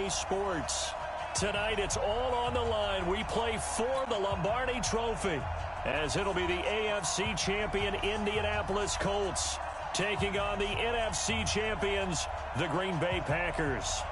EA Sports. Tonight, it's all on the line. We play for the Lombardi Trophy, as it'll be the AFC champion Indianapolis Colts taking on the NFC champions, the Green Bay Packers.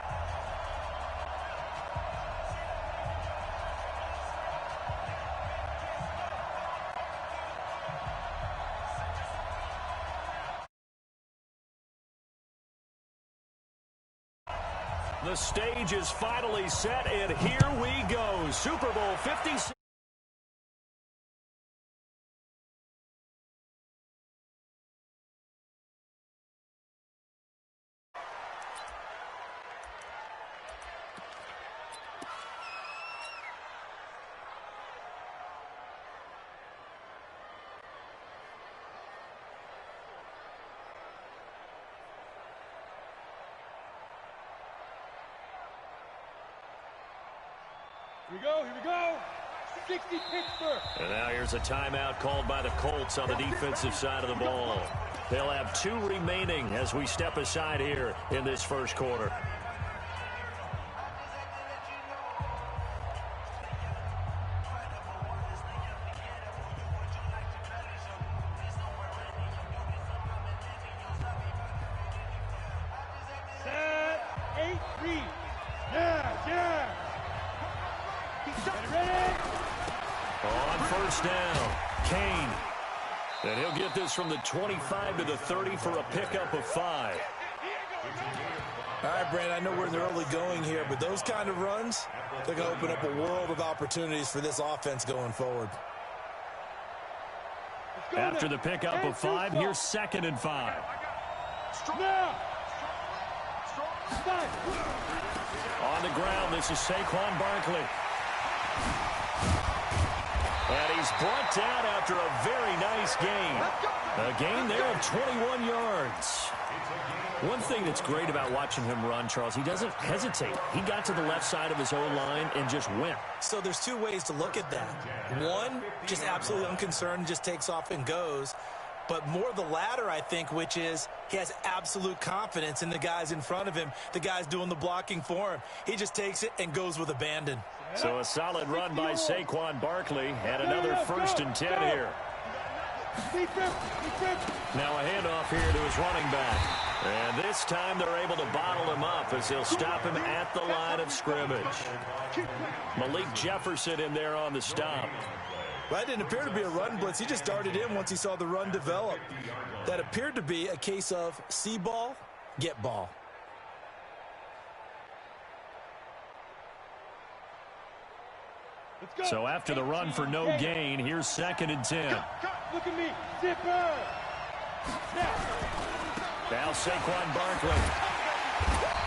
The stage is finally set, and here we go. Super Bowl 56. Here we go. 60 Pittsburgh. And now here's a timeout called by the Colts on the defensive side of the ball. They'll have 2 remaining as we step aside here in this first quarter. Set, 8-3. Yeah. On first down, Kane. And he'll get this from the 25 to the 30 for a pickup of 5. All right, Brandon, I know we're in the early going here, but those kind of runs, they're going to open up a world of opportunities for this offense going forward. After the pickup of 5, here's 2nd and 5. On the ground, this is Saquon Barkley. And he's brought down after a very nice gain. A gain there of 21 yards. One thing that's great about watching him run, Charles, he doesn't hesitate. He got to the left side of his own line and just went. So there's 2 ways to look at that. One, just absolutely unconcerned, just takes off and goes. But more the latter, I think, which is he has absolute confidence in the guys in front of him, the guys doing the blocking for him. He just takes it and goes with abandon. So a solid run by Saquon Barkley and another 1st and 10 here. Now a handoff here to his running back. And this time they're able to bottle him up as they'll stop him at the line of scrimmage. Malik Jefferson in there on the stop. Well, that didn't appear to be a run blitz. He just darted in once he saw the run develop. That appeared to be a case of see ball, get ball. So after the run for no gain, here's 2nd and 10. Look at me, zipper. Now Saquon Barkley.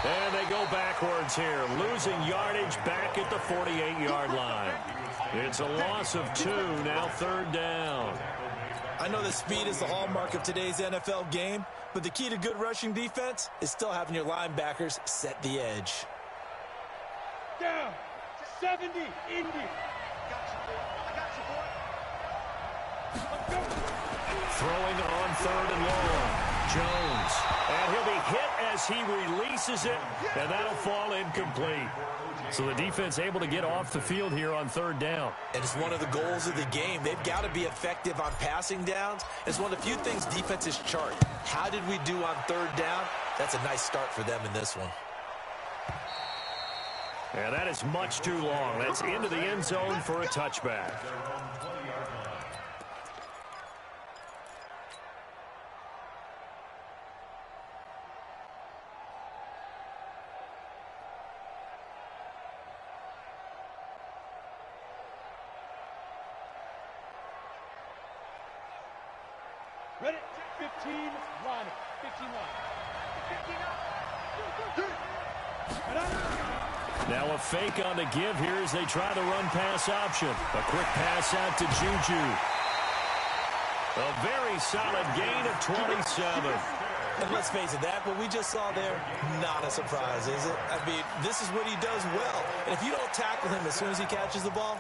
And they go backwards here, losing yardage back at the 48-yard line. It's a loss of 2, now 3rd down. I know that speed is the hallmark of today's NFL game, but the key to good rushing defense is still having your linebackers set the edge. Down, 70, Indy. Throwing on 3rd and long. Jones. And he'll be hit as he releases it, and that'll fall incomplete. So the defense able to get off the field here on 3rd down. And it's one of the goals of the game. They've got to be effective on passing downs. It's one of the few things defenses chart. How did we do on 3rd down? That's a nice start for them in this one. And that is much too long. That's into the end zone for a touchback. Ready, 15, line. 15 line. 15 line. Now a fake on the give here as they try the run-pass option. A quick pass out to Juju. A very solid gain of 27. And let's face it, what we just saw there, not a surprise, is it? I mean, this is what he does well. And if you don't tackle him as soon as he catches the ball,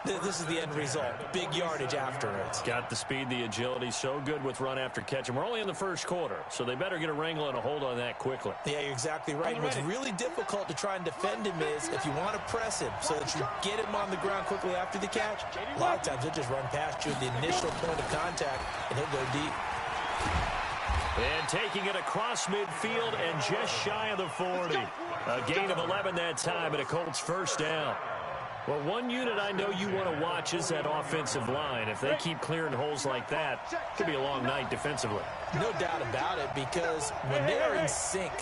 this is the end result. Big yardage afterwards. Got the speed, the agility, so good with run after catch. And we're only in the first quarter, so they better get a wrangle and a hold on that quickly. Yeah, you're exactly right. What's really difficult to try and defend him is if you want to press him so that you get him on the ground quickly after the catch, a lot of times he'll just run past you at the initial point of contact, and he'll go deep. And taking it across midfield and just shy of the 40. A gain of 11 that time, and a Colts first down. Well, one unit I know you want to watch is that offensive line. If they keep clearing holes like that, it could be a long night defensively. No doubt about it, because when they're in sync,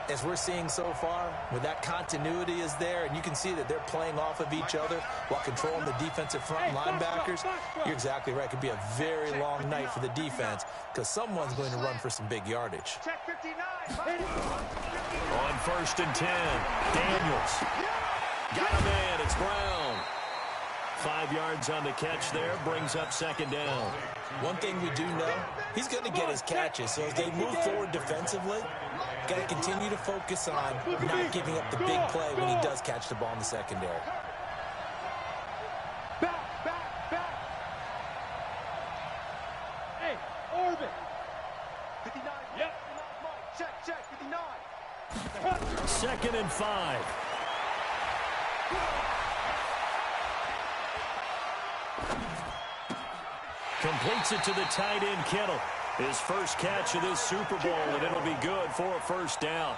as we're seeing so far, when that continuity is there, and you can see that they're playing off of each other while controlling the defensive front linebackers, you're exactly right. It could be a very long night for the defense because someone's going to run for some big yardage. On 1st and 10, Daniels. Got him in. It's Brown. 5 yards on the catch there. Brings up 2nd down. One thing we do know, he's going to get his catches. So as they move forward defensively, got to continue to focus on not giving up the big play when he does catch the ball in the secondary. Back. Hey, Orbit. 59. Yep. Check. 59. 2nd and 5. Completes it to the tight end, Kittle. His first catch of this Super Bowl, and it'll be good for a first down.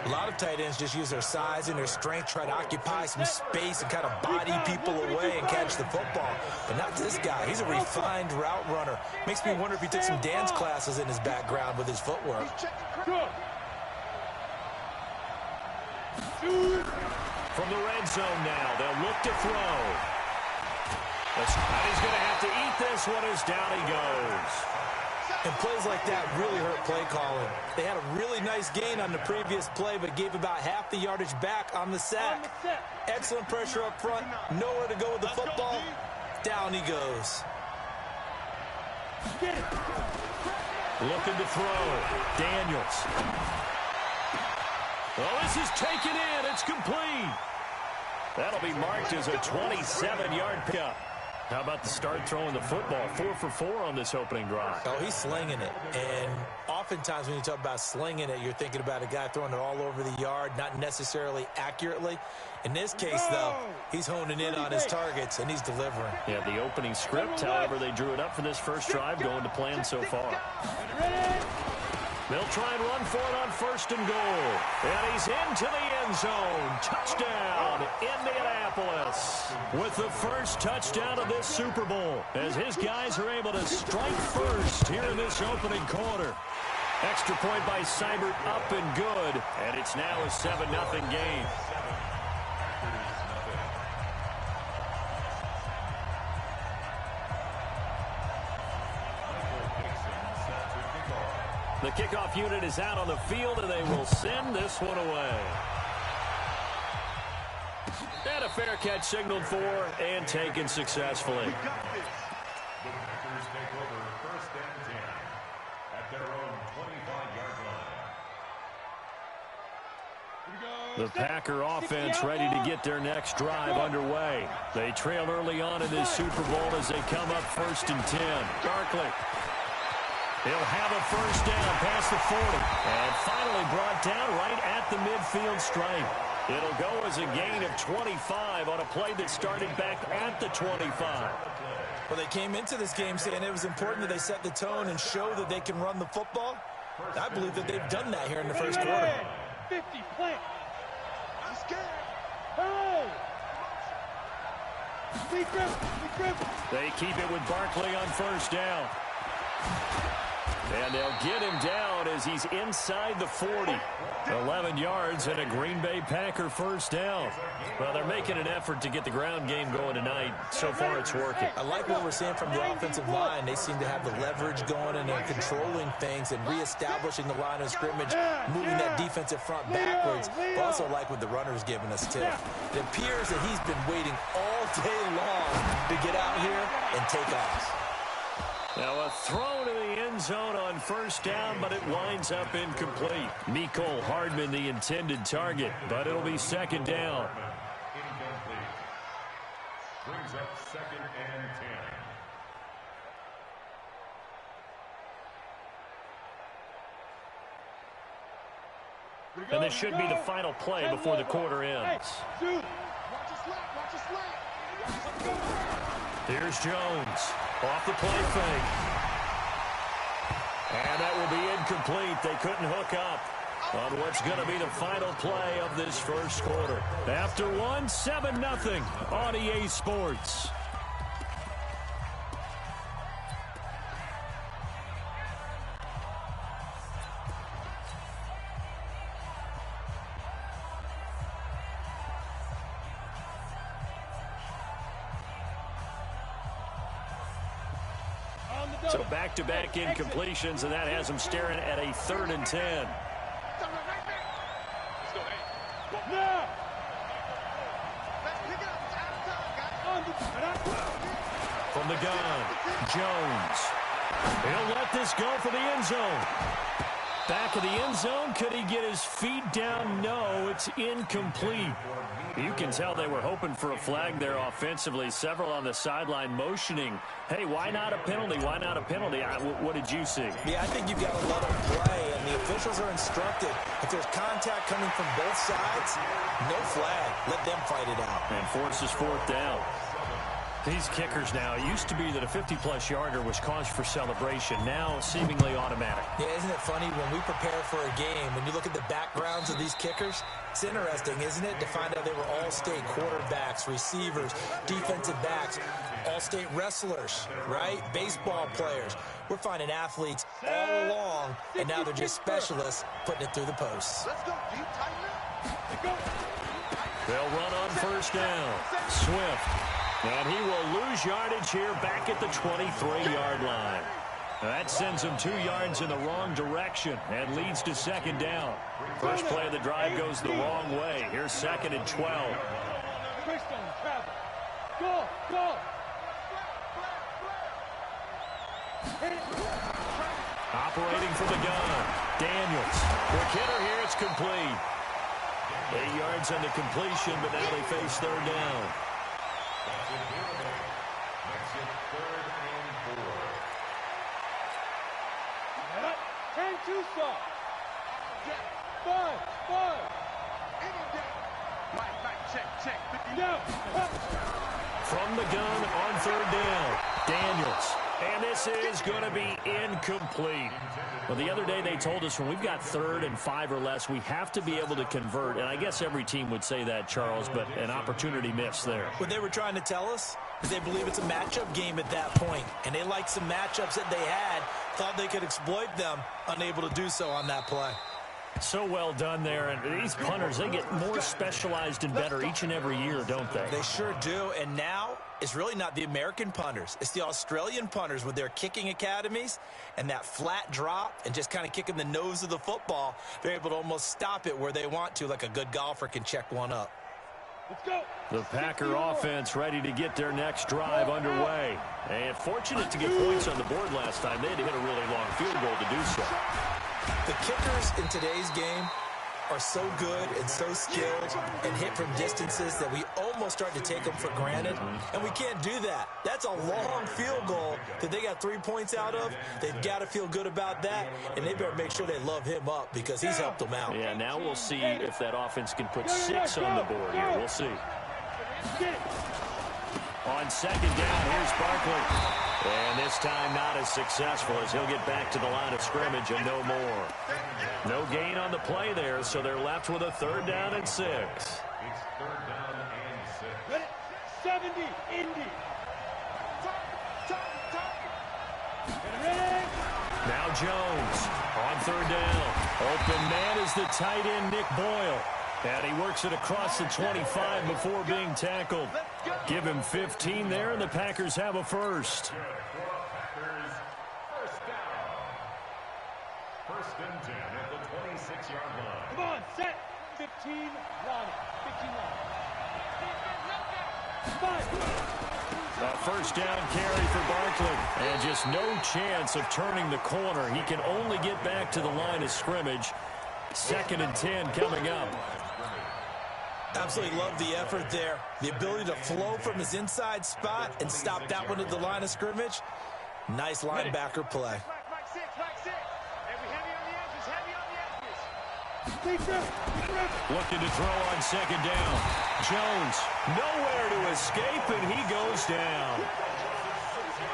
A lot of tight ends just use their size and their strength, try to occupy some space and kind of body people away and catch the football. But not this guy. He's a refined route runner. Makes me wonder if he took some dance classes in his background with his footwork. From the red zone now, they'll look to throw. And he's going to have to eat this one as down he goes. And plays like that really hurt play calling. They had a really nice gain on the previous play, but gave about half the yardage back on the sack. Excellent pressure up front. Nowhere to go with the football. Down he goes. Looking to throw. Daniels. Well, this is taken in. It's complete. That'll be marked as a 27-yard pickup. How about the start throwing the football? 4 for 4 on this opening drive. Oh, he's slinging it. And oftentimes when you talk about slinging it, you're thinking about a guy throwing it all over the yard, not necessarily accurately. In this case, though, he's honing in on his targets, and he's delivering. Yeah, the opening script, however, they drew it up for this first drive, going to plan so far. They'll try and run for it on 1st and goal. And he's into the end zone. Touchdown, Indianapolis. With the first touchdown of this Super Bowl, as his guys are able to strike first here in this opening quarter. Extra point by Seibert, up and good. And it's now a 7-0 game. The kickoff unit is out on the field, and they will send this one away. And a fair catch signaled for and taken successfully. The Packer offense ready to get their next drive underway. They trail early on in this Super Bowl as they come up 1st and 10. Barkley. He'll have a first down past the 40. And finally brought down right at the midfield stripe. It'll go as a gain of 25 on a play that started back at the 25. Well, they came into this game saying it was important that they set the tone and show that they can run the football. I believe that they've done that here in the first quarter. 50 plant. Hey! They keep it with Barkley on first down. And they'll get him down as he's inside the 40. 11 yards and a Green Bay Packer first down. Well, they're making an effort to get the ground game going tonight. So far, it's working. I like what we're seeing from the offensive line. They seem to have the leverage going and they're controlling things and reestablishing the line of scrimmage, moving that defensive front backwards. I also like what the runner's giving us, too. It appears that he's been waiting all day long to get out here and take off. Now a throw to the end zone on first down, but it winds up incomplete. Mecole Hardman the intended target, but it'll be second down. Incomplete. Brings up 2nd and 10. And this should be the final play before the quarter ends. Here's Jones off the play fake. And that will be incomplete. They couldn't hook up on what's going to be the final play of this first quarter. After one, 7-0 on EA Sports. So back-to-back incompletions, and that has them staring at a 3rd and 10. From the gun, Jones. He'll let this go for the end zone. Back of the end zone. Could he get his feet down? No, it's incomplete. You can tell they were hoping for a flag there offensively. Several on the sideline motioning. Hey, why not a penalty? Why not a penalty? What did you see? Yeah, I think you've got to let them play, and the officials are instructed. If there's contact coming from both sides, no flag. Let them fight it out. And forces 4th down. These kickers now, it used to be that a 50-plus yarder was cause for celebration. Now, seemingly automatic. Yeah, isn't it funny when we prepare for a game, when you look at the backgrounds of these kickers, it's interesting, isn't it, to find out they were all-state quarterbacks, receivers, defensive backs, all-state wrestlers, right? Baseball players. We're finding athletes all along, and now they're just specialists putting it through the posts. Let's go deep, tighten up. They'll run on first down. Swift. And he will lose yardage here back at the 23-yard line. That sends him 2 yards in the wrong direction and leads to 2nd down. First play of the drive goes the wrong way. Here's 2nd and 12. Go. Operating from the gun. Daniels. Quick hitter here. It's complete. 8 yards on the completion, but now they face 3rd down. Makes it 3rd and 4. Turn 2 stop. 5. Check. Down. From the gun on 3rd down. Daniels. And this is going to be incomplete. Well, the other day they told us when we've got 3rd and 5 or less, we have to be able to convert. And I guess every team would say that, Charles, but an opportunity missed there. What they were trying to tell us is they believe it's a matchup game at that point. And they liked some matchups that they had, thought they could exploit them, unable to do so on that play. So well done there. And these punters, they get more specialized and better each and every year, don't they? They sure do. And now it's really not the American punters. It's the Australian punters with their kicking academies and that flat drop and just kind of kicking the nose of the football. They're able to almost stop it where they want to, like a good golfer can check one up. Let's go. The Packer offense ready to get their next drive underway. And fortunate to get points on the board last time. They had to hit a really long field goal to do so. The kickers in today's game are so good and so skilled and hit from distances that we almost start to take them for granted, and we can't do that. That's a long field goal that they got 3 points out of. They've got to feel good about that, and they better make sure they love him up because he's helped them out. Yeah, now we'll see if that offense can put 6 on the board here. We'll see. On 2nd down, here's Barkley. And this time not as successful as he'll get back to the line of scrimmage and no more. No gain on the play there, so they're left with a 3rd down and 6. It's 3rd down and 6. 70, Indy. Now Jones on 3rd down. Open man is the tight end, Nick Boyle. And he works it across the 25 before being tackled. Give him 15 there, and the Packers have a first. Packers, 1st down. 1st and 10 at the 26-yard line. Come on, set. 15, line. 15 line. 5. A first down carry for Barkley. And just no chance of turning the corner. He can only get back to the line of scrimmage. 2nd and 10 coming up. Absolutely love the effort there. The ability to flow from his inside spot and stop that one at the line of scrimmage. Nice linebacker play. Looking to throw on 2nd down. Jones nowhere to escape, and he goes down.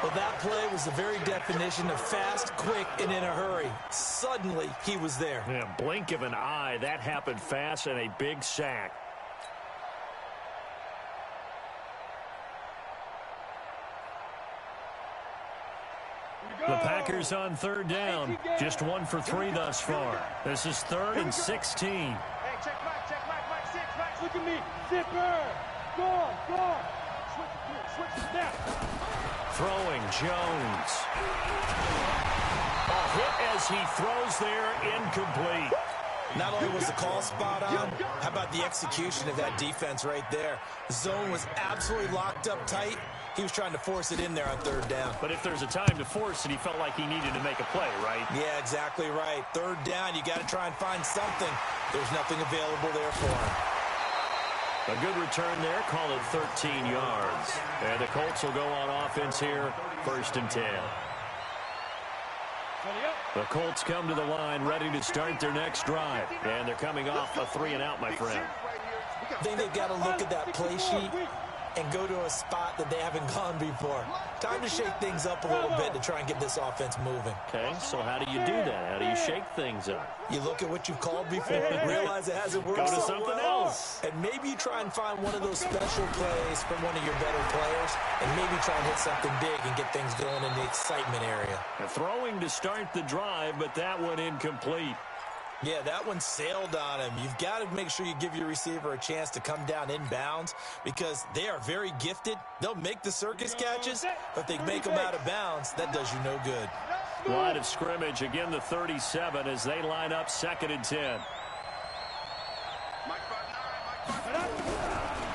Well, that play was the very definition of fast, quick, and in a hurry. Suddenly, he was there. Yeah, blink of an eye. That happened fast, and a big sack. The Packers on 3rd down. Just 1 for 3 thus far. This is 3rd and 16. Hey, check Mike, 6, Mike. Look at me. Zipper. Go on. Switch the snap. Throwing Jones. A hit as he throws there, incomplete. Not only was the call spot on, how about the execution of that defense right there? The zone was absolutely locked up tight. He was trying to force it in there on 3rd down. But if there's a time to force it, he felt like he needed to make a play, right? Yeah, exactly right. 3rd down, you got to try and find something. There's nothing available there for him. A good return there, call it 13 yards. And the Colts will go on offense here, 1st and 10. The Colts come to the line ready to start their next drive. And they're coming off a 3-and-out, my friend. I think they've got to look at that play sheet and go to a spot that they haven't gone before. Time to shake things up a little bit to try and get this offense moving. Okay, so how do you do that? How do you shake things up? You look at what you've called before, realize it hasn't worked Go to so something well, else. and maybe you try and find one of those special plays from one of your better players, and maybe try and hit something big and get things going in the excitement area. Throwing to start the drive, but that one incomplete. Yeah, that one sailed on him. You've got to make sure you give your receiver a chance to come down inbounds because they are very gifted. They'll make the circus catches, but if they make them out of bounds, that does you no good. Line of scrimmage, again the 37 as they line up 2nd and 10.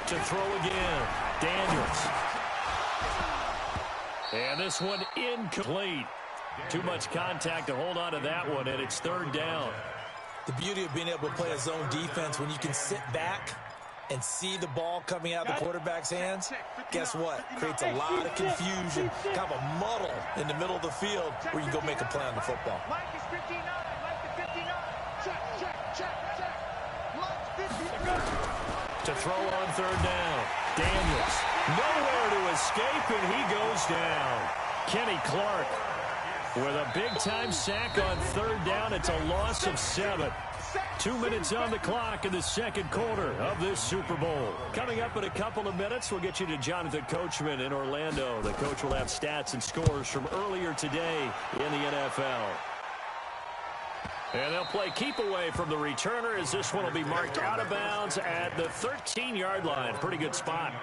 To throw again, Daniels. And this one incomplete. Too much contact to hold on to that one, and it's 3rd down. The beauty of being able to play a zone defense when you can sit back and see the ball coming out of the quarterback's hands, guess what? Creates a lot of confusion, kind of a muddle in the middle of the field where you can go make a play on the football. Mike is 59. Mike is 59. Check. Mike's 59. To throw on 3rd down, Daniels. Nowhere to escape, and he goes down. Kenny Clark with a big-time sack on 3rd down. It's a loss of 7. 2 minutes on the clock in the 2nd quarter of this Super Bowl. Coming up in a couple of minutes, we'll get you to Jonathan Coachman in Orlando. The coach will have stats and scores from earlier today in the NFL. And they'll play keep away from the returner as this one will be marked out of bounds at the 13-yard line. Pretty good spot.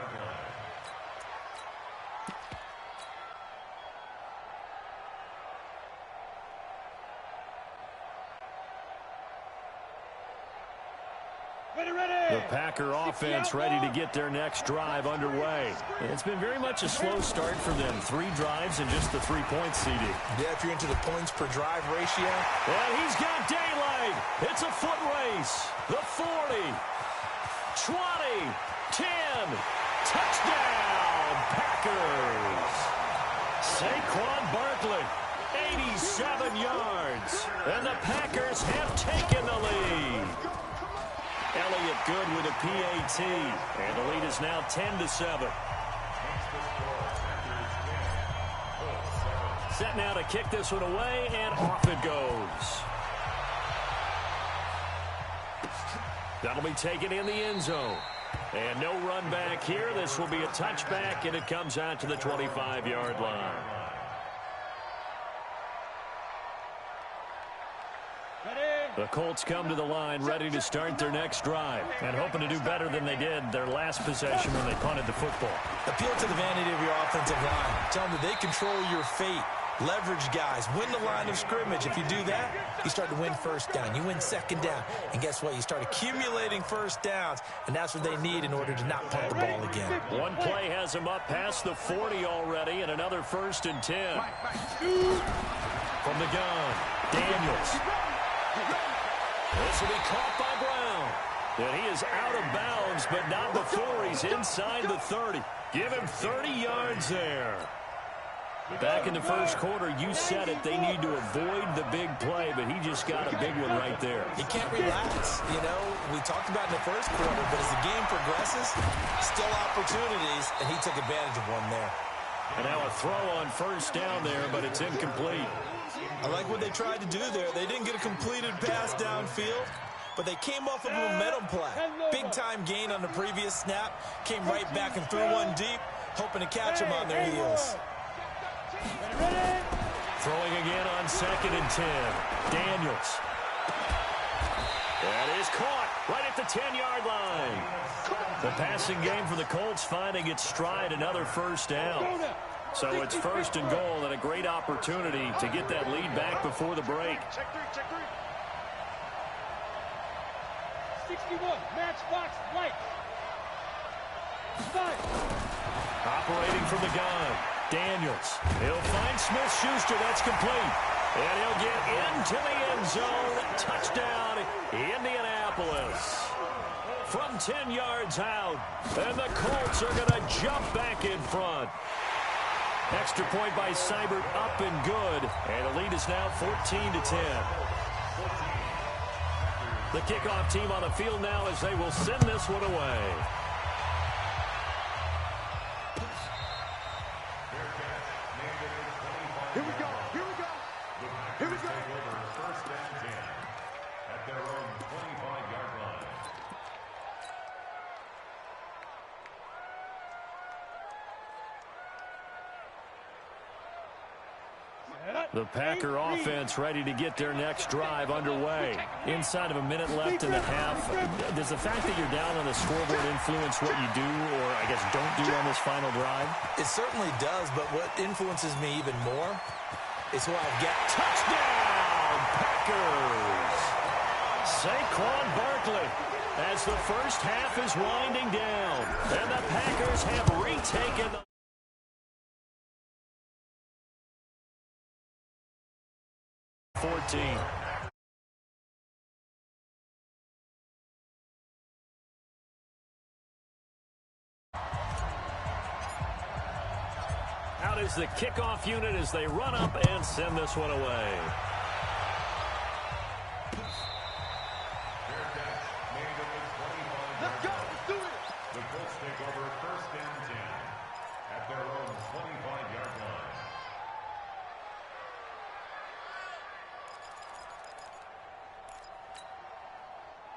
The Packer offense ready to get their next drive underway. It's been very much a slow start for them. 3 drives and just the 3 points, CD. Yeah, if you're into the points per drive ratio. And he's got daylight. It's a foot race. The 40, 20, 10. Touchdown, Packers. Saquon Barkley, 87 yards. And the Packers have taken the lead. Elliott good with a PAT. And the lead is now 10-7. Set now to kick this one away, and off it goes. That'll be taken in the end zone. And no run back here. This will be a touchback, and it comes out to the 25-yard line. The Colts come to the line ready to start their next drive and hoping to do better than they did their last possession when they punted the football. Appeal to the vanity of your offensive line. Tell them that they control your fate. leverage guys, win the line of scrimmage. If you do that, you start to win first down. You win second down. And guess what? You start accumulating first downs, and that's what they need in order to not punt the ball again. One play has them up past the 40 already, and another 1st and 10. From the gun, Daniels. This will be caught by Brown. And he is out of bounds, but not before he's inside the 30. Give him 30 yards there. Back in the first quarter, you said it, they need to avoid the big play, but he just got a big one right there. He can't relax. You know, we talked about in the first quarter, but as the game progresses, still opportunities, and he took advantage of one there. And now a throw on 1st down there, but it's incomplete. I like what they tried to do there. They didn't get a completed pass downfield, but they came off of a momentum play. Big-time gain on the previous snap, came right back and threw one deep, hoping to catch them on their heels. Throwing again on 2nd and 10. Daniels. That is caught right at the 10-yard line. The passing game for the Colts finding its stride, another 1st down. So it's 1st and goal, and a great opportunity to get that lead back before the break. Check 3. 61, match box, white. Start. Operating from the gun. Daniels. He'll find Smith-Schuster. That's complete. And he'll get into the end zone. Touchdown, Indianapolis. From 10 yards out. And the Colts are going to jump back in front. Extra point by Seibert, up and good. And the lead is now 14-10. The kickoff team on the field now as they will send this one away. Here we go. Here we go. 1st and 10 at their own 25-yard line. The Packer offense ready to get their next drive underway. Inside of a minute left in the half. Does the fact that you're down on the scoreboard influence what you do, or I guess don't do on this final drive? It certainly does, but what influences me even more is who I get. Touchdown, Packers! Saquon Barkley as the first half is winding down. And the Packers have retaken the 14. Out is the kickoff unit as they run up and send this one away. Let's go. Let's do it. The Colts take over 1st and 10 at their own 25-yard line.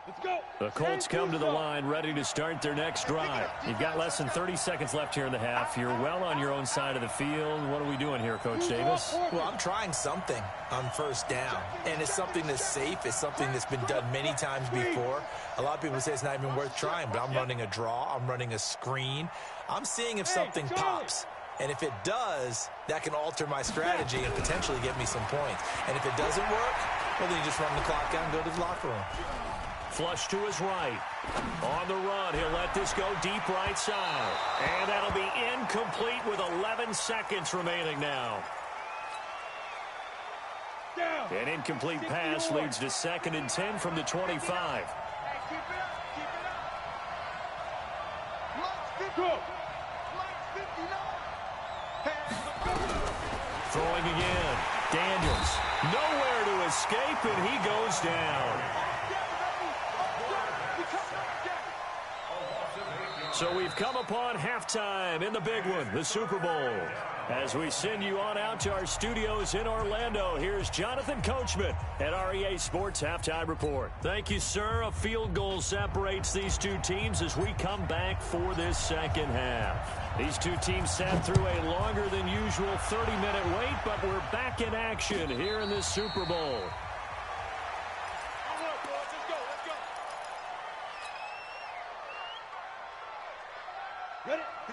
Let's go. The Colts come to the line ready to start their next drive. You've got less than 30 seconds left here in the half. You're well on your own side of the field. What are we doing here, Coach Davis? Well, I'm trying something on 1st down, and it's something that's safe. It's something that's been done many times before. A lot of people say it's not even worth trying, but I'm running a draw. I'm running a screen. I'm seeing if something pops. And if it does, that can alter my strategy and potentially get me some points. And if it doesn't work, well, then you just run the clock out and go to the locker room. Flush to his right. On the run, he'll let this go deep right side. And that'll be incomplete with 11 seconds remaining now. An incomplete pass leads to 2nd and 10 from the 25. Keep it up. Go. Throwing again. Daniels. Nowhere to escape, and he goes down. So we've come upon halftime in the big one, the Super Bowl. As we send you on out to our studios in Orlando, here's Jonathan Coachman at REA Sports Halftime Report. Thank you, sir. A field goal separates these two teams as we come back for this second half. These two teams sat through a longer than usual 30-minute wait, but we're back in action here in this Super Bowl.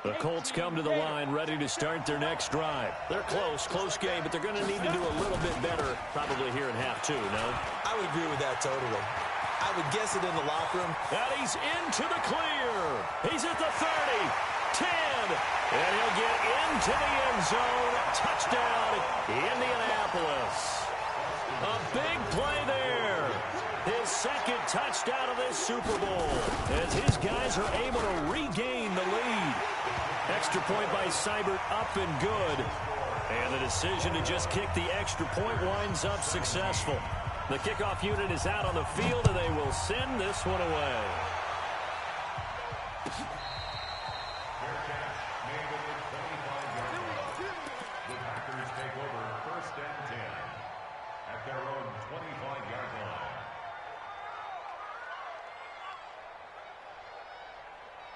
The Colts come to the line ready to start their next drive. They're close game, but they're going to need to do a little bit better probably here in half two, no? I would agree with that totally. I would guess it in the locker room. And he's into the clear. He's at the 30, 10, and he'll get into the end zone. Touchdown, Indianapolis. A big play there. His second touchdown of this Super Bowl as his guys are able to regain the lead. Extra point by Seibert up and good. And the decision to just kick the extra point winds up successful. The kickoff unit is out on the field, and they will send this one away. The Packers take over first and 10 at their own 25-yard line.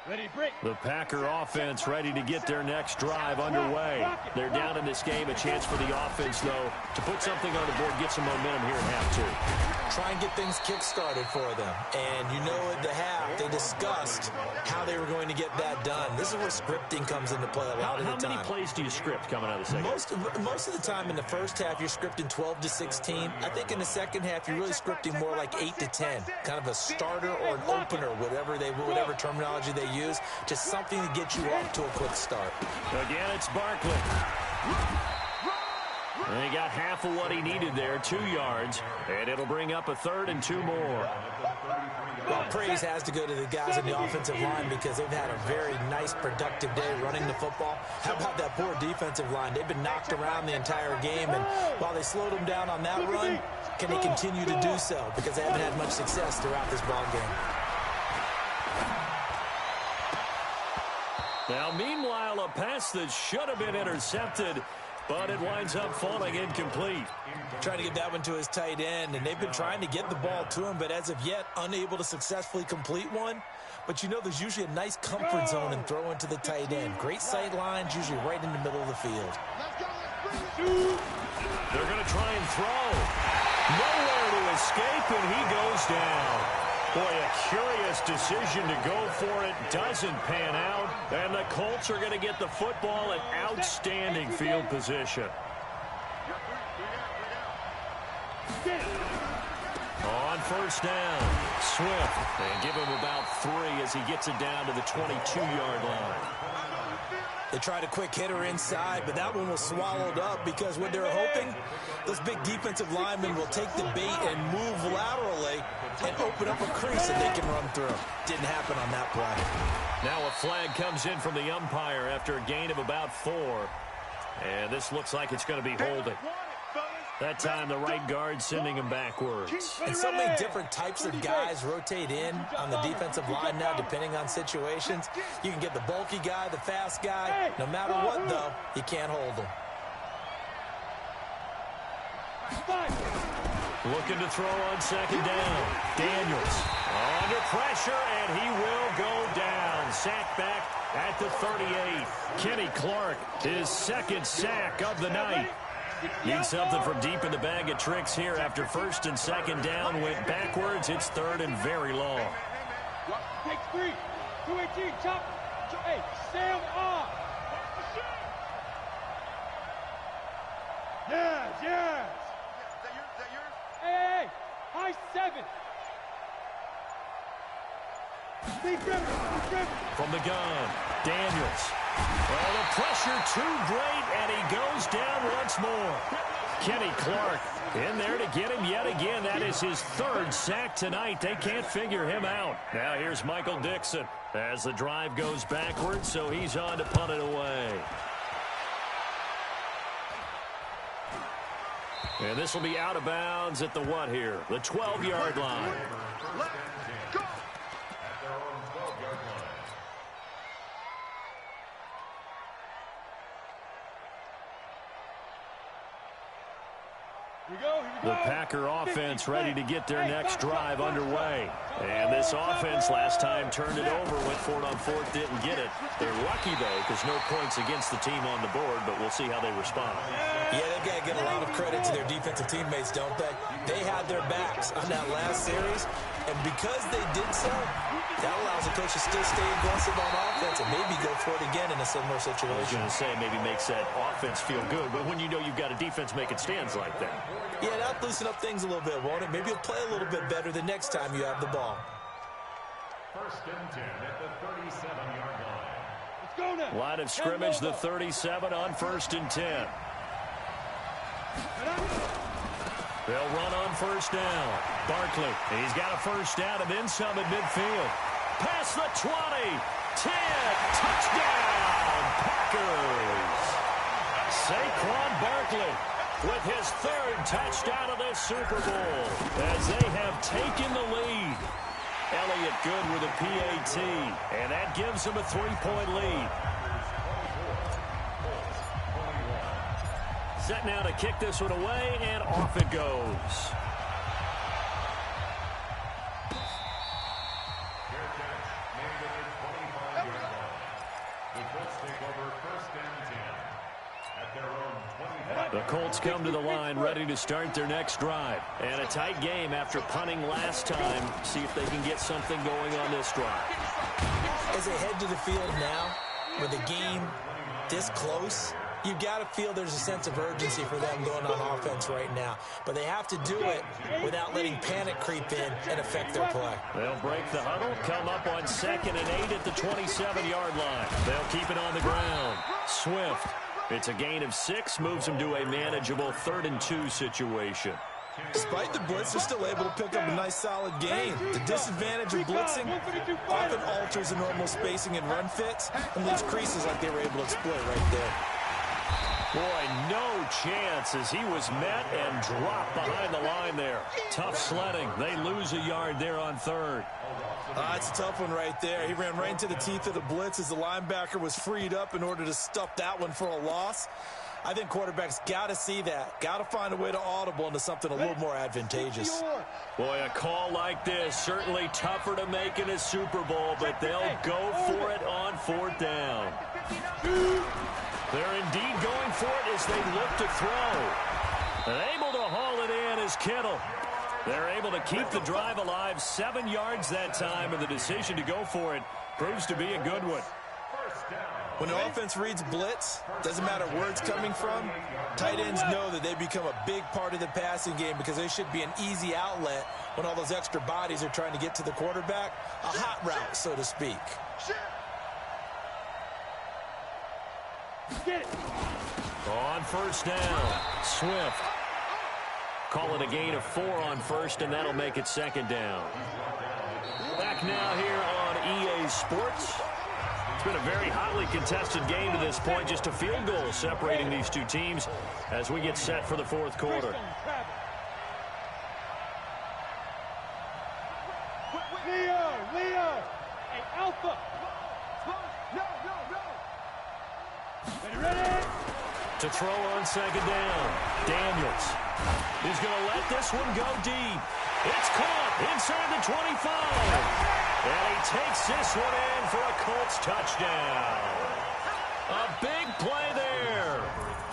Ready, break. The Packer offense ready to get their next drive underway. They're down in this game. A chance for the offense, though, to put something on the board, get some momentum here in half two. Try and get things kick-started for them. And you know at the half, they discussed how they were going to get that done. This is where scripting comes into play a lot of the time. How many plays do you script coming out of the second? Most of the time in the first half, you're scripting 12 to 16. I think in the second half, you're really scripting more like 8 to 10. Kind of a starter or an opener, whatever terminology they use. Just something to get you off to a quick start. Again, it's Barkley. And he got half of what he needed there, 2 yards. And it'll bring up a 3rd and 2 more. Well, praise has to go to the guys in the offensive line because they've had a very nice, productive day running the football. How about that poor defensive line? They've been knocked around the entire game, and while they slowed them down on that run, can they continue to do so? Because they haven't had much success throughout this ball game. Now, meanwhile, a pass that should have been intercepted, but it winds up falling incomplete. Trying to get that one to his tight end, and they've been trying to get the ball to him, but as of yet, unable to successfully complete one. But you know there's usually a nice comfort zone in throwing to the tight end. Great sight lines, usually right in the middle of the field. They're going to try and throw. Nowhere to escape, and he goes down. Boy, a curious decision to go for it. Doesn't pan out. And the Colts are going to get the football in outstanding field position. On first down, Swift. And give him about 3 as he gets it down to the 22-yard line. They tried a quick hitter inside, but that one was swallowed up because what they're hoping, those big defensive linemen will take the bait and move laterally and open up a crease that they can run through. Didn't happen on that play. Now a flag comes in from the umpire after a gain of about 4. And this looks like it's going to be holding. That time the right guard sending him backwards. And so many different types of guys rotate in on the defensive line now depending on situations. You can get the bulky guy, the fast guy. No matter what, though, you can't hold them. Looking to throw on second down. Daniels under pressure, and he will go down. Sacked back at the 38. Kenny Clark, his second sack of the night. Need something from deep in the bag of tricks here after first and second down went backwards. It's 3rd and very long. Take 3. 218. Chop. Hey, sail off. Yes. Hey. High 7. From the gun, Daniels. Well, the pressure too great, and he goes down once more. Kenny Clark in there to get him yet again. That is his 3rd sack tonight. They can't figure him out. Now here's Michael Dixon as the drive goes backwards, so he's on to punt it away. And this will be out of bounds at the what here? The 12-yard line. The Packer offense ready to get their next drive underway. And this offense last time turned it over, went for it on 4th, didn't get it. They're lucky, though, because no points against the team on the board, but we'll see how they respond. Yeah, they've got to get a lot of credit to their defensive teammates, don't they? They had their backs on that last series, And because they did so, that allows the coach to still stay aggressive on offense and maybe go for it again in a similar situation. I was going to say, maybe makes that offense feel good, but when you know you've got a defense making stands like that. Yeah, that'll loosen up things a little bit, won't it? Maybe you'll play a little bit better the next time you have the ball. First and 10 at the 37-yard line. Let's go now. Line of scrimmage, the 37 on 1st and 10. They'll run on 1st down. Barkley, he's got a 1st down and then some at midfield. Past the 20, 10, touchdown, Packers. Saquon Barkley with his 3rd touchdown of the Super Bowl as they have taken the lead. Elliott good with a PAT, and that gives them a 3-point lead. Set now to kick this one away, and off it goes. Fair catch made at the 25-yard line. The Colts take over 1st and 10 at their own 25. The Colts come to the line ready to start their next drive. And a tight game after punting last time. See if they can get something going on this drive. As they head to the field now, with the game this close, you've got to feel there's a sense of urgency for them going on offense right now. But they have to do it without letting panic creep in and affect their play. They'll break the huddle, come up on 2nd and 8 at the 27-yard line. They'll keep it on the ground. Swift. It's a gain of 6, moves them to a manageable 3rd and 2 situation. Despite the blitz, they're still able to pick up a nice solid gain. The disadvantage of blitzing often alters the normal spacing and run fits and leaves creases like they were able to exploit right there. Boy, no chance as he was met and dropped behind the line there. Tough sledding. They lose a yard there on 3rd. It's a tough one right there. He ran right into the teeth of the blitz as the linebacker was freed up in order to stuff that one for a loss. I think quarterbacks got to see that. Got to find a way to audible into something a little more advantageous. Boy, a call like this, certainly tougher to make in a Super Bowl, but they'll go for it on 4th down. They're indeed going for it as they look to throw. And able to haul it in is Kittle. They're able to keep the drive alive, 7 yards that time, and the decision to go for it proves to be a good one. When the offense reads blitz, doesn't matter where it's coming from, tight ends know that they become a big part of the passing game because they should be an easy outlet when all those extra bodies are trying to get to the quarterback. A hot route, so to speak. On 1st down, Swift. Call it a gain of 4 on 1st, and that'll make it 2nd down. Back now here on EA Sports. It's been a very hotly contested game to this point. Just a field goal separating these two teams as we get set for the 4th quarter. Leo! Hey, Alpha! Ready? To throw on 2nd down, Daniels. He's going to let this one go deep. It's caught inside the 25. And he takes this one in for a Colts touchdown. A big play there.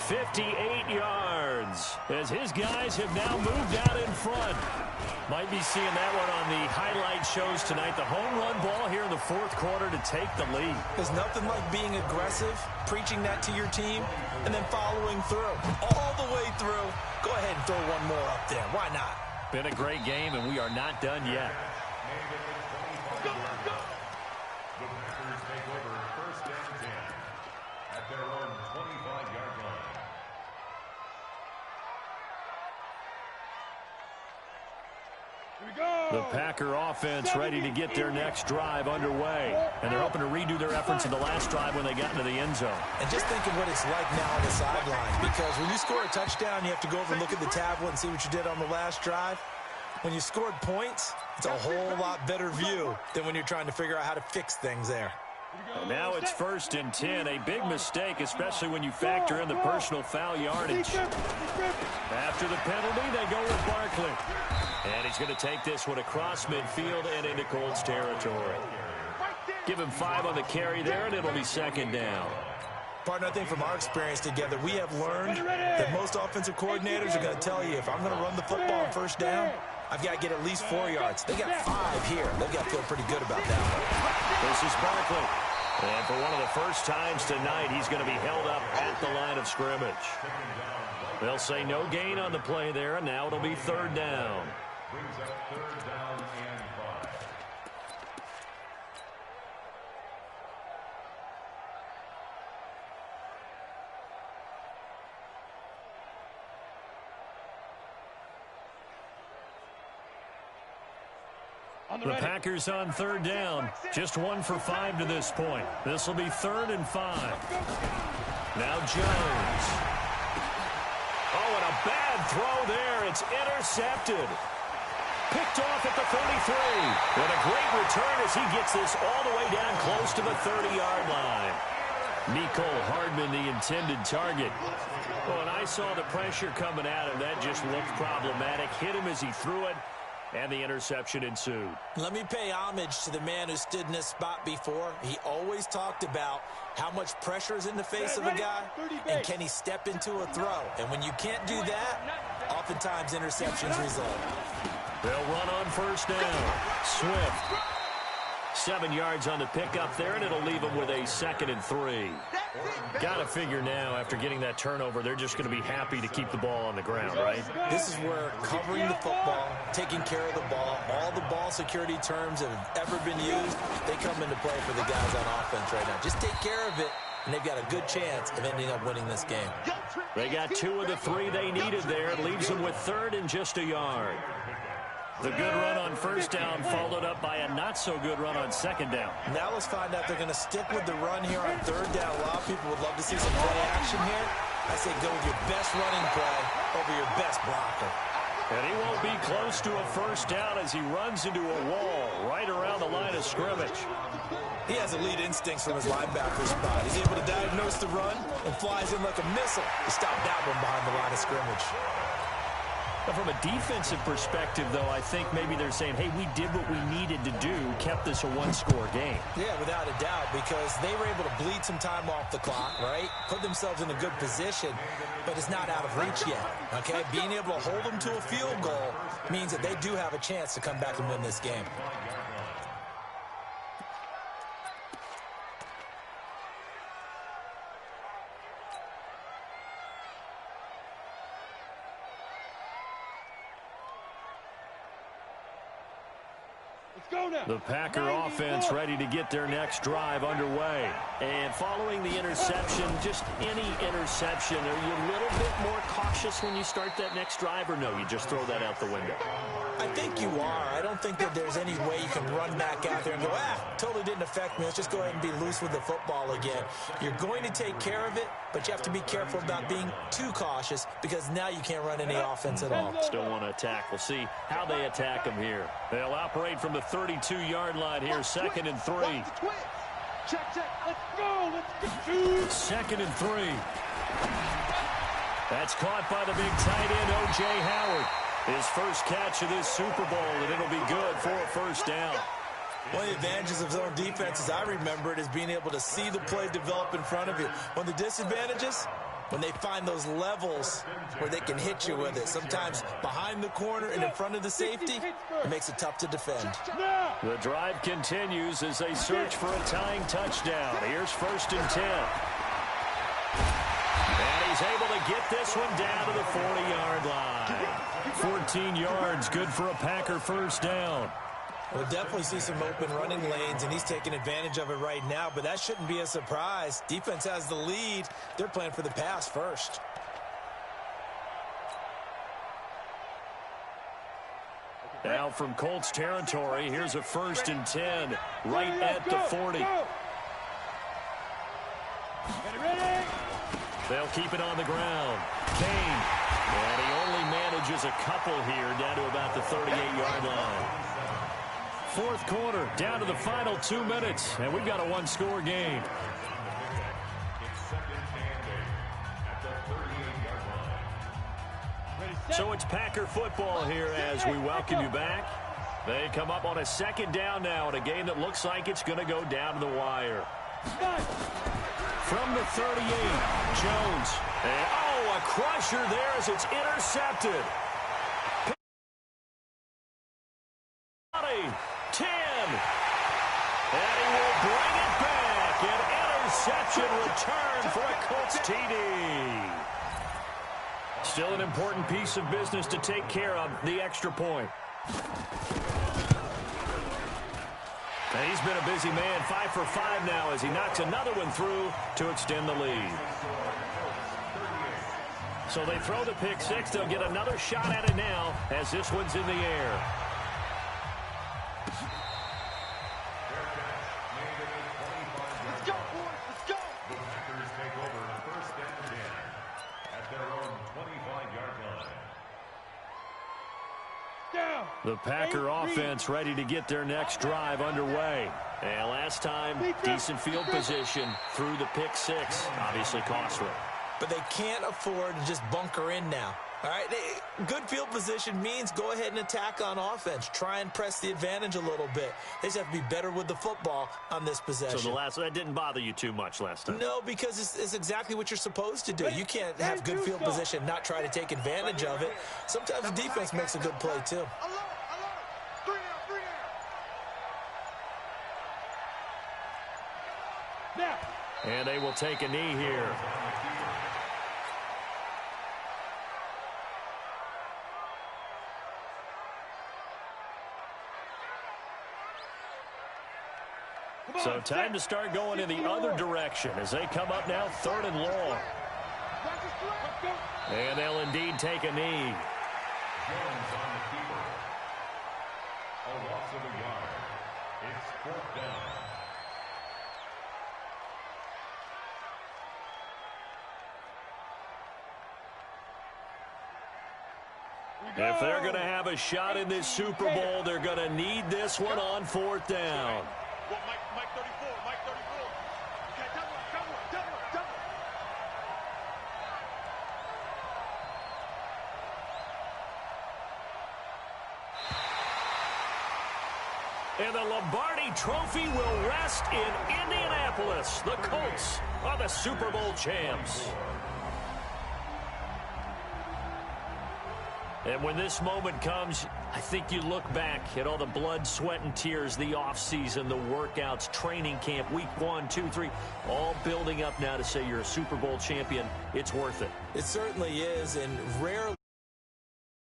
58 yards as his guys have now moved out in front. Might be seeing that one on the highlight shows tonight. The home run ball here in the 4th quarter to take the lead. There's nothing like being aggressive, preaching that to your team, and then following through. All the way through. Go ahead and throw one more up there. Why not? Been a great game, and we are not done yet. The Packers take over 1st and 10 at their own 25-yard line. The Packer offense ready to get their next drive underway. And they're hoping to redo their efforts in the last drive when they got into the end zone. And just think of what it's like now on the sidelines. Because when you score a touchdown, you have to go over and look at the tablet and see what you did on the last drive. When you scored points, it's a whole lot better view than when you're trying to figure out how to fix things there. And now it's 1st and 10. A big mistake, especially when you factor in the personal foul yardage. After the penalty, they go with Barkley. And he's going to take this one across midfield and into Colts territory. Give him 5 on the carry there, and it'll be 2nd down. Partner, I think from our experience together, we have learned that most offensive coordinators are going to tell you, if I'm going to run the football on 1st down, I've got to get at least 4 yards. They got 5 here. They've got to feel pretty good about that one. This is Barkley. And for one of the first times tonight, he's going to be held up at the line of scrimmage. They'll say no gain on the play there, and now it'll be 3rd down. Brings up 3rd down and 5. The Packers on 3rd down. Just 1 for 5 to this point. This will be 3rd and 5. Now Jones. Oh, and a bad throw there. It's intercepted. Picked off at the 33. And a great return as he gets this all the way down close to the 30-yard line. Nicole Hardman, the intended target. Well, and I saw the pressure coming at him. That just looked problematic. Hit him as he threw it. And the interception ensued. Let me pay homage to the man who stood in this spot before. He always talked about how much pressure is in the face of a guy, and can he step into a throw. And when you can't do that, oftentimes interceptions result. They'll run on 1st down. Swift. 7 yards on the pickup there, and it'll leave them with a 2nd and 3. Got to figure now, after getting that turnover, they're just going to be happy to keep the ball on the ground, right? This is where covering the football, taking care of the ball, all the ball security terms that have ever been used, they come into play for the guys on offense right now. Just take care of it, and they've got a good chance of ending up winning this game. They got 2 of the 3 they needed there. It leaves them with 3rd and just a yard. The good run on 1st down followed up by a not-so-good run on 2nd down. Now let's find out they're going to stick with the run here on 3rd down. A lot of people would love to see some play action here. I say go with your best running play over your best blocker. And he won't be close to a 1st down as he runs into a wall right around the line of scrimmage. He has elite instincts from his linebacker spot. He's able to diagnose the run and flies in like a missile to stop that one behind the line of scrimmage. From a defensive perspective, though, I think maybe they're saying, hey, we did what we needed to do, kept this a 1-score game. Yeah, without a doubt, because they were able to bleed some time off the clock, right? Put themselves in a good position, but it's not out of reach yet, okay? Being able to hold them to a field goal means that they do have a chance to come back and win this game. The Packer offense ready to get their next drive underway. And following the interception, just any interception, are you a little bit more cautious when you start that next drive, or no, you just throw that out the window? I think you are. I don't think that there's any way you can run back out there and go, totally didn't affect me. Let's just go ahead and be loose with the football again. You're going to take care of it, but you have to be careful about being too cautious because now you can't run any offense at all. Still want to attack. We'll see how they attack them here. They'll operate from the 32-yard line here, 2nd and 3. Check. Let's go. Let's go. 2nd and 3. That's caught by the big tight end, O.J. Howard. His first catch of this Super Bowl, and it'll be good for a 1st down. One of the advantages of zone defense, as I remember it, is being able to see the play develop in front of you. One of the disadvantages, when they find those levels where they can hit you with it. Sometimes behind the corner and in front of the safety, it makes it tough to defend. The drive continues as they search for a tying touchdown. Here's 1st and 10. And he's able to get this one down to the 40-yard line. 14 yards, good for a Packer 1st down. We'll definitely see some open running lanes, and he's taking advantage of it right now, but that shouldn't be a surprise. Defense has the lead. They're playing for the pass first. Now from Colts territory, here's a 1st and 10 right at the 40. They'll keep it on the ground. Kane. And he only manages a couple here down to about the 38-yard line. 4th quarter, down to the final 2 minutes, and we've got a 1-score game. So it's Packer football here as we welcome you back. They come up on a 2nd down now in a game that looks like it's going to go down to the wire. From the 38, Jones. And, a crusher there as it's intercepted. interception return for a Colts TD. Still an important piece of business to take care of, the extra point. And he's been a busy man, 5 for 5 now as he knocks another one through to extend the lead. So they throw the pick six. They'll get another shot at it now as this one's in the air. Let's go, boys. Let's go. The Packers take over first and 10 at their own 25-yard line. Down. The Packer offense ready to get their next drive underway. And last time, decent field position through the pick six. Obviously costly. But they can't afford to just bunker in now. All right, good field position means go ahead and attack on offense. Try and press the advantage a little bit. They just have to be better with the football on this possession. So that didn't bother you too much last time? No, because it's exactly what you're supposed to do. You can't have good field position, not try to take advantage of it. Sometimes the defense makes a good play, too. Alone. 3 down. Now. And they will take a knee here. So time to start going in the other direction as they come up now 3rd and long. And they'll indeed take a knee. Jones on the keeper. A loss of a yard. It's 4th down. If they're going to have a shot in this Super Bowl, they're going to need this one on 4th down. Mike 34, Mike 34. Okay, double. And the Lombardi Trophy will rest in Indianapolis. The Colts are the Super Bowl champs. And when this moment comes, I think you look back at all the blood, sweat, and tears, the offseason, the workouts, training camp, week 1, 2, 3, all building up now to say you're a Super Bowl champion. It's worth it. It certainly is, and rarely